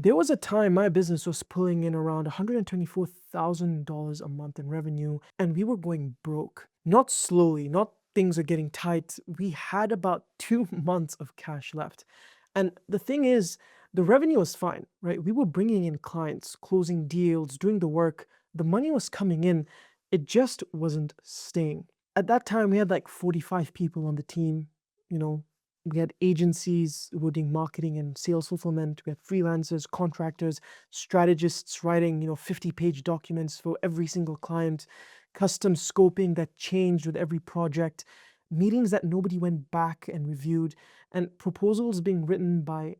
There was a time my business was pulling in around $124,000 a month in revenue, and we were going broke. Not slowly, not things are getting tight. We had about 2 months of cash left. And the thing is, the revenue was fine, right? We were bringing in clients, closing deals, doing the work. The money was coming in. It just wasn't staying. At that time, we had like 45 people on the team, you know, we had agencies who were doing marketing and sales fulfillment. We had freelancers, contractors, strategists writing, 50-page documents for every single client, custom scoping that changed with every project, meetings that nobody went back and reviewed, and proposals being written by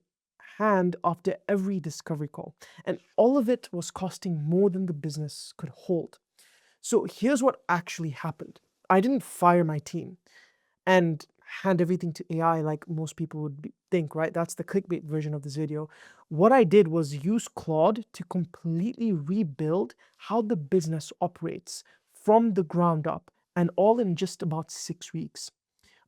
hand after every discovery call. And all of it was costing more than the business could hold. So here's what actually happened. I didn't fire my team and hand everything to AI like most people would think, right? That's the clickbait version of this video. What I did was use Claude to completely rebuild how the business operates from the ground up, and all in just about 6 weeks.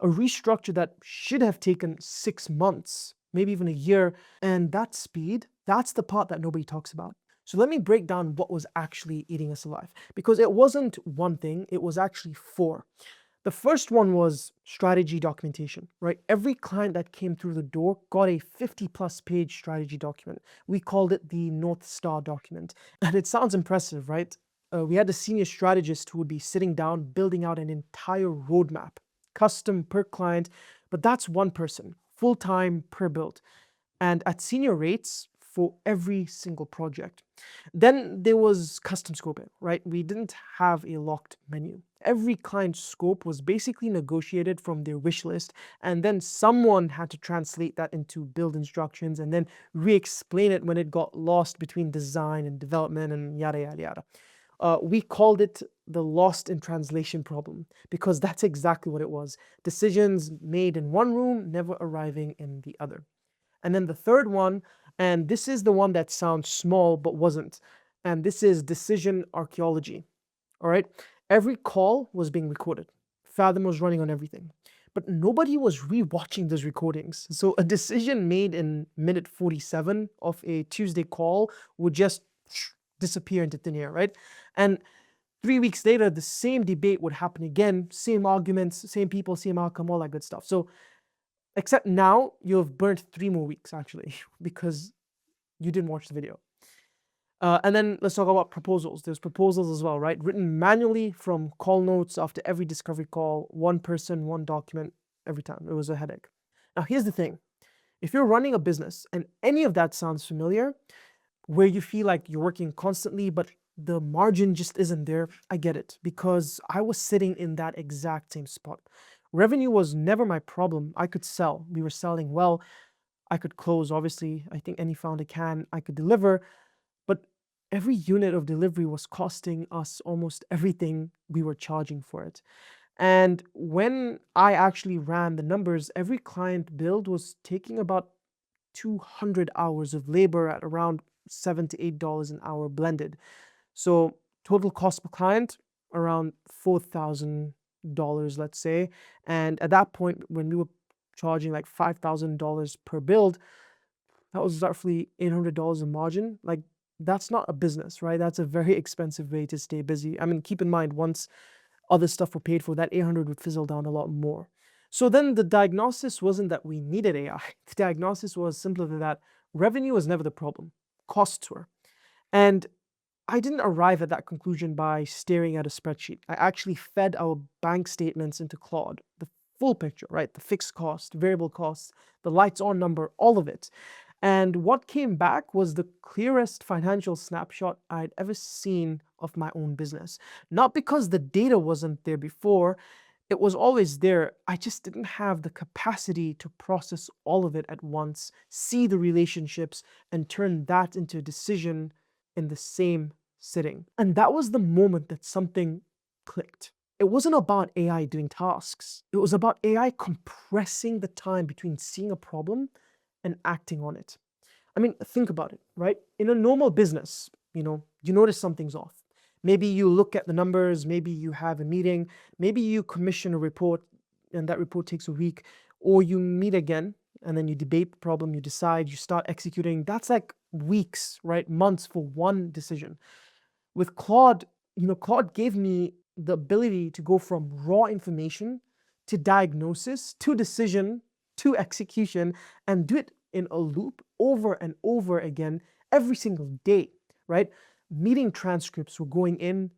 A restructure that should have taken 6 months, maybe even a year. And that speed, that's the part that nobody talks about. So let me break down what was actually eating us alive, because it wasn't one thing, it was actually four. The first one was strategy documentation, right? Every client that came through the door got a 50+ page strategy document. We called it the North Star document. And it sounds impressive, right? We had a senior strategist who would be sitting down, building out an entire roadmap, custom per client, but that's one person, full time per build, and at senior rates for every single project. Then there was custom scoping, right? We didn't have a locked menu. Every client scope was basically negotiated from their wish list, and then someone had to translate that into build instructions and then re-explain it when it got lost between design and development and yada yada yada. We called it the lost in translation problem, because that's exactly what it was. Decisions made in one room never arriving in the other. And then the third one, and this is the one that sounds small but wasn't, and this is decision archaeology. All right. Every call was being recorded. Fathom was running on everything. But nobody was rewatching those recordings. So a decision made in minute 47 of a Tuesday call would just disappear into thin air, right? And 3 weeks later, the same debate would happen again, same arguments, same people, same outcome, all that good stuff. So, except now you've burnt 3 more weeks actually, because you didn't watch the video. And then let's talk about proposals. There's proposals as well, right? Written manually from call notes after every discovery call, one person, one document, every time. It was a headache. Now, here's the thing. If you're running a business and any of that sounds familiar, where you feel like you're working constantly, but the margin just isn't there, I get it, because I was sitting in that exact same spot. Revenue was never my problem. I could sell. We were selling well. I could close, obviously. I think any founder can. I could deliver. But every unit of delivery was costing us almost everything we were charging for it. And when I actually ran the numbers, every client build was taking about 200 hours of labor at around $7 to $8 an hour blended. So total cost per client around $4,000, let's say. And at that point, when we were charging like $5,000 per build, that was roughly $800 in margin. Like, that's not a business, right? That's a very expensive way to stay busy. I mean, keep in mind, once other stuff were paid for, that 800 would fizzle down a lot more. So then the diagnosis wasn't that we needed AI. The diagnosis was simpler than that. Revenue was never the problem. Costs were. And I didn't arrive at that conclusion by staring at a spreadsheet. I actually fed our bank statements into Claude, the full picture, right? The fixed cost, variable costs, the lights on number, all of it. And what came back was the clearest financial snapshot I'd ever seen of my own business. Not because the data wasn't there before, it was always there. I just didn't have the capacity to process all of it at once, see the relationships, and turn that into a decision in the same sitting. And that was the moment that something clicked. It wasn't about AI doing tasks. It was about AI compressing the time between seeing a problem and acting on it. I mean, think about it, right? In a normal business, you notice something's off. Maybe you look at the numbers, maybe you have a meeting, maybe you commission a report and that report takes a week, or you meet again and then you debate the problem, you decide, you start executing. That's like weeks, right? Months for one decision. With Claude, Claude gave me the ability to go from raw information to diagnosis to decision to execution and do it in a loop over and over again every single day, right? Meeting transcripts were going in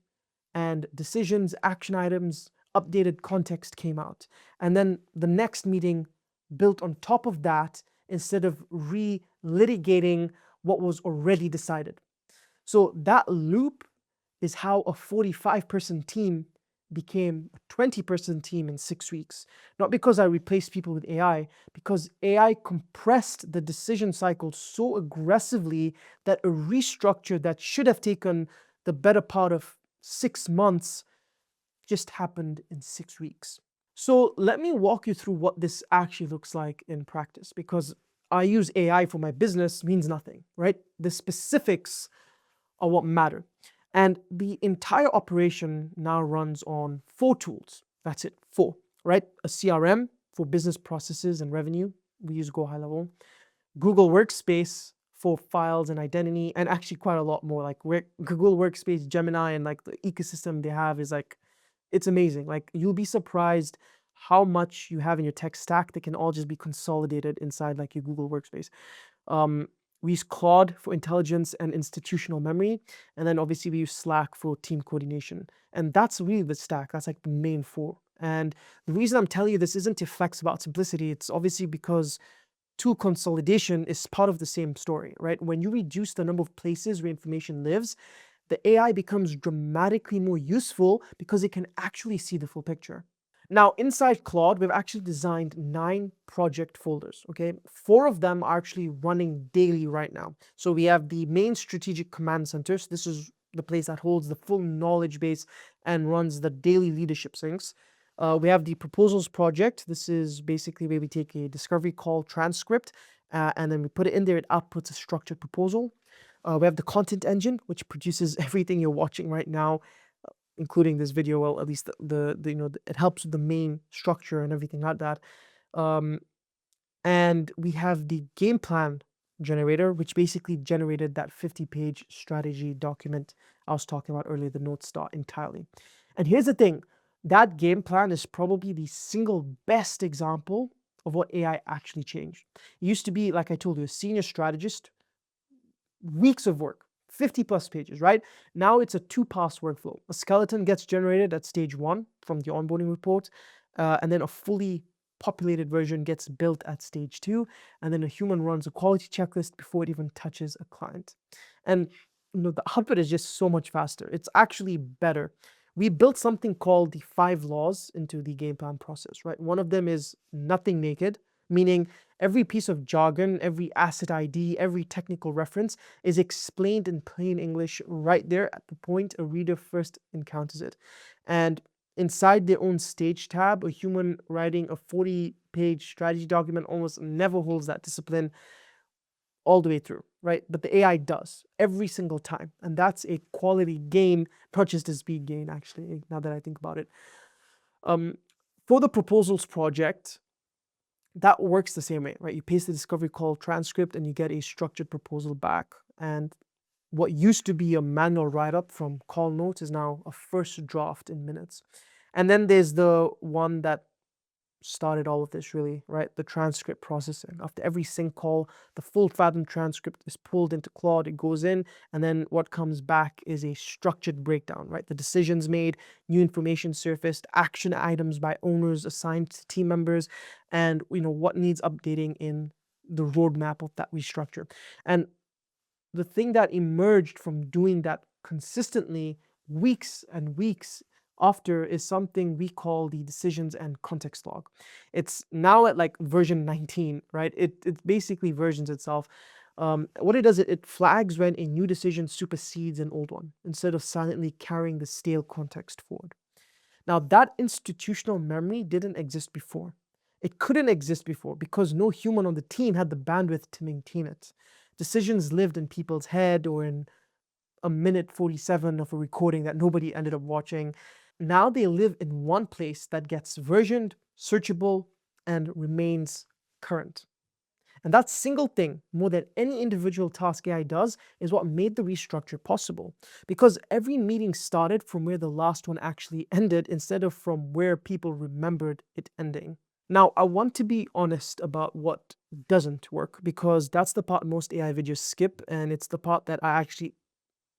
and decisions, action items, updated context came out. And then the next meeting built on top of that instead of re-litigating what was already decided. So that loop is how a 45-person team became a 20-person team in 6 weeks. Not because I replaced people with AI, because AI compressed the decision cycle so aggressively that a restructure that should have taken the better part of 6 months just happened in 6 weeks. So let me walk you through what this actually looks like in practice, because I use AI for my business means nothing, right? The specifics are what matter. And the entire operation now runs on 4 tools. That's it, 4, right? A CRM for business processes and revenue. We use Go High Level. Google Workspace for files and identity, and actually quite a lot more. Like Google Workspace, Gemini, and like the ecosystem they have is like, it's amazing. Like you'll be surprised how much you have in your tech stack that can all just be consolidated inside like your Google Workspace. We use Claude for intelligence and institutional memory. And then obviously we use Slack for team coordination. And that's really the stack. That's like the main 4. And the reason I'm telling you this isn't to flex about simplicity. It's obviously because tool consolidation is part of the same story, right? When you reduce the number of places where information lives, the AI becomes dramatically more useful because it can actually see the full picture. Now, inside Claude, we've actually designed 9 project folders, okay? 4 of them are actually running daily right now. So we have the main strategic command center. So this is the place that holds the full knowledge base and runs the daily leadership syncs. We have the proposals project. This is basically where we take a discovery call transcript and then we put it in there. It outputs a structured proposal. We have the content engine, which produces everything you're watching right now, including this video. Well, at least it helps with the main structure and everything like that. And we have the game plan generator, which basically generated that 50-page strategy document I was talking about earlier, the notes dot entirely. And here's the thing, that game plan is probably the single best example of what AI actually changed. It used to be, like I told you, a senior strategist, weeks of work, 50 plus pages, right? Now it's a 2-pass workflow. A skeleton gets generated at stage 1 from the onboarding report, and then a fully populated version gets built at stage 2, and then a human runs a quality checklist before it even touches a client. And the output is just so much faster. It's actually better. We built something called the 5 laws into the game plan process, right? One of them is nothing naked, meaning every piece of jargon, every asset ID, every technical reference is explained in plain English right there at the point a reader first encounters it. And inside their own stage tab, a human writing a 40-page strategy document almost never holds that discipline all the way through, right? But the AI does every single time. And that's a quality gain, not just a speed gain, actually, now that I think about it. For the proposals project, that works the same way, right? You paste the discovery call transcript and you get a structured proposal back. And what used to be a manual write-up from call notes is now a first draft in minutes. And then there's the one that started all of this, really, right? The transcript processing. After every sync call, the full Fathom transcript is pulled into Claude, it goes in, and then what comes back is a structured breakdown, right? The decisions made, new information surfaced, action items by owners assigned to team members, and what needs updating in the roadmap of that restructure. And the thing that emerged from doing that consistently weeks and weeks after is something we call the decisions and context log. It's now at like version 19, right? It basically versions itself. What it does, it flags when a new decision supersedes an old one instead of silently carrying the stale context forward. Now, that institutional memory didn't exist before. It couldn't exist before because no human on the team had the bandwidth to maintain it. Decisions lived in people's head or in a minute 47 of a recording that nobody ended up watching. Now they live in one place that gets versioned, searchable, and remains current. And that single thing, more than any individual task AI does, is what made the restructure possible. Because every meeting started from where the last one actually ended instead of from where people remembered it ending. Now, I want to be honest about what doesn't work because that's the part most AI videos skip, and it's the part that I actually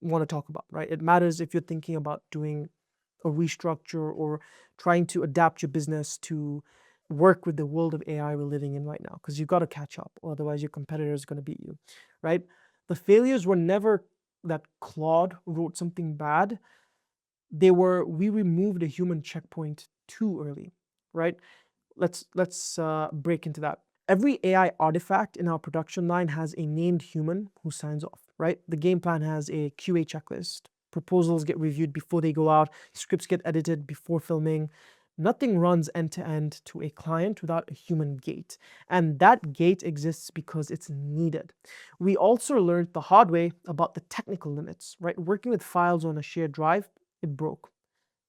want to talk about, right? It matters if you're thinking about doing a restructure or trying to adapt your business to work with the world of AI we're living in right now, because you've got to catch up, otherwise your competitor is going to beat you, right? The failures were never that Claude wrote something bad. They were, we removed a human checkpoint too early, right? Let's break into that. Every AI artifact in our production line has a named human who signs off, right? The game plan has a QA checklist. Proposals get reviewed before they go out. Scripts get edited before filming. Nothing runs end to end to a client without a human gate. And that gate exists because it's needed. We also learned the hard way about the technical limits, right? Working with files on a shared drive, it broke.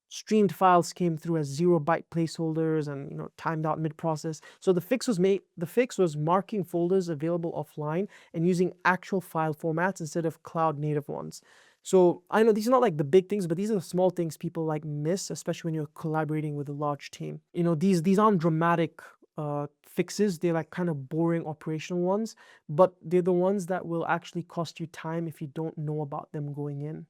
Streamed files came through as 0 byte placeholders and timed out mid-process. So the fix was marking folders available offline and using actual file formats instead of cloud native ones. So I know these are not like the big things, but these are the small things people like miss, especially when you're collaborating with a large team. These aren't dramatic fixes. They're like kind of boring operational ones, but they're the ones that will actually cost you time if you don't know about them going in.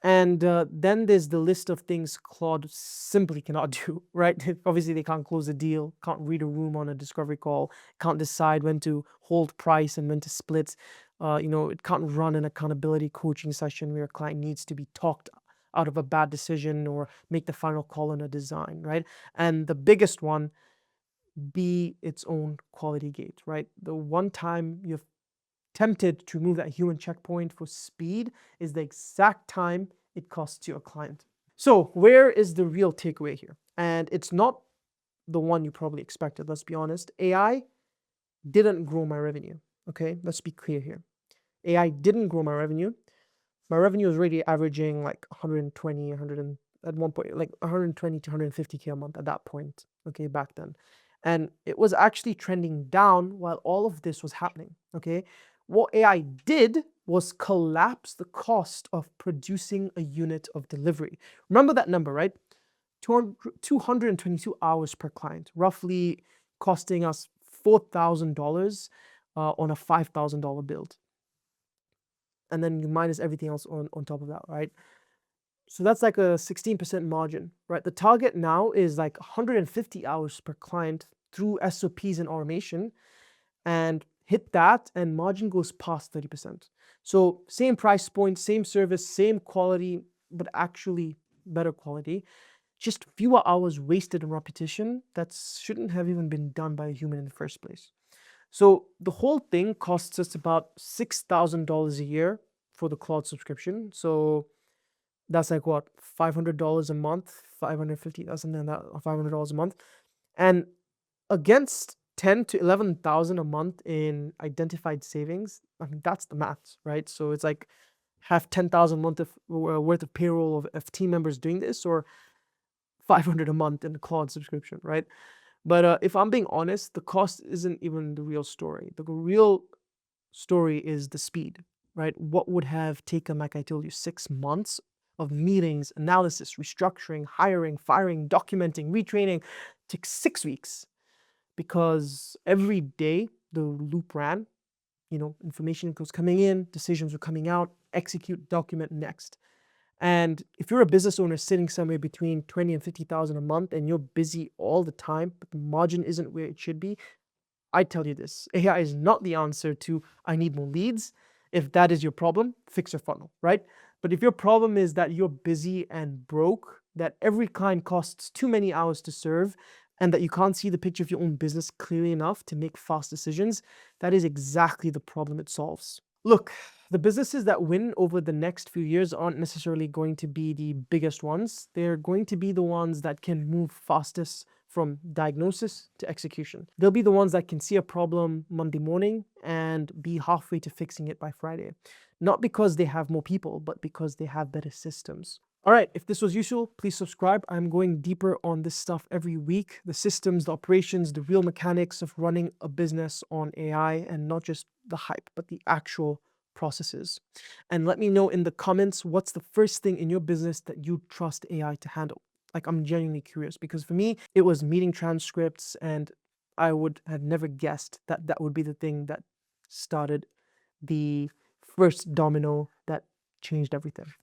And then there's the list of things Claude simply cannot do, right? Obviously, they can't close a deal, can't read a room on a discovery call, can't decide when to hold price and when to split. It can't run an accountability coaching session where a client needs to be talked out of a bad decision or make the final call on a design, right? And the biggest one, be its own quality gate, right? The one time you've tempted to remove that human checkpoint for speed is the exact time it costs you a client. So where is the real takeaway here? And it's not the one you probably expected, let's be honest. AI didn't grow my revenue, okay? Let's be clear here. AI didn't grow my revenue. My revenue was already averaging like 120, 100, at one point, like 120 to 150K a month at that point, okay, back then. And it was actually trending down while all of this was happening, okay? What AI did was collapse the cost of producing a unit of delivery. Remember that number, right? 222 hours per client, roughly costing us $4,000 on a $5,000 build. And then you minus everything else on top of that, right? So that's like a 16% margin, right? The target now is like 150 hours per client through SOPs and automation, and hit that and margin goes past 30%. So same price point, same service, same quality, but actually better quality. Just fewer hours wasted on repetition that shouldn't have even been done by a human in the first place. So the whole thing costs us about $6,000 a year for the Claude subscription. So that's like what, $500 a month, 550, that's something like that, $500 a month. And against 10 to 11,000 a month in identified savings, I mean, that's the maths, right? So it's like have 10,000 month worth of payroll of team members doing this, or 500 a month in the Claude subscription, right? But if I'm being honest, the cost isn't even the real story. The real story is the speed, right? What would have taken, like I told you, 6 months of meetings, analysis, restructuring, hiring, firing, documenting, retraining, took 6 weeks, because every day the loop ran. Information was coming in, decisions were coming out, execute, document, next. And if you're a business owner sitting somewhere between 20 and 50,000 a month and you're busy all the time, but the margin isn't where it should be, I tell you this, AI is not the answer to I need more leads. If that is your problem, fix your funnel, right? But if your problem is that you're busy and broke, that every client costs too many hours to serve, and that you can't see the picture of your own business clearly enough to make fast decisions, that is exactly the problem it solves. Look, the businesses that win over the next few years aren't necessarily going to be the biggest ones. They're going to be the ones that can move fastest from diagnosis to execution. They'll be the ones that can see a problem Monday morning and be halfway to fixing it by Friday. Not because they have more people, but because they have better systems. All right, if this was useful, please subscribe. I'm going deeper on this stuff every week, the systems, the operations, the real mechanics of running a business on AI, and not just the hype, but the actual processes. And let me know in the comments what's the first thing in your business that you trust AI to handle. Like, I'm genuinely curious, because for me, it was meeting transcripts, and I would have never guessed that that would be the thing that started the first domino that changed everything.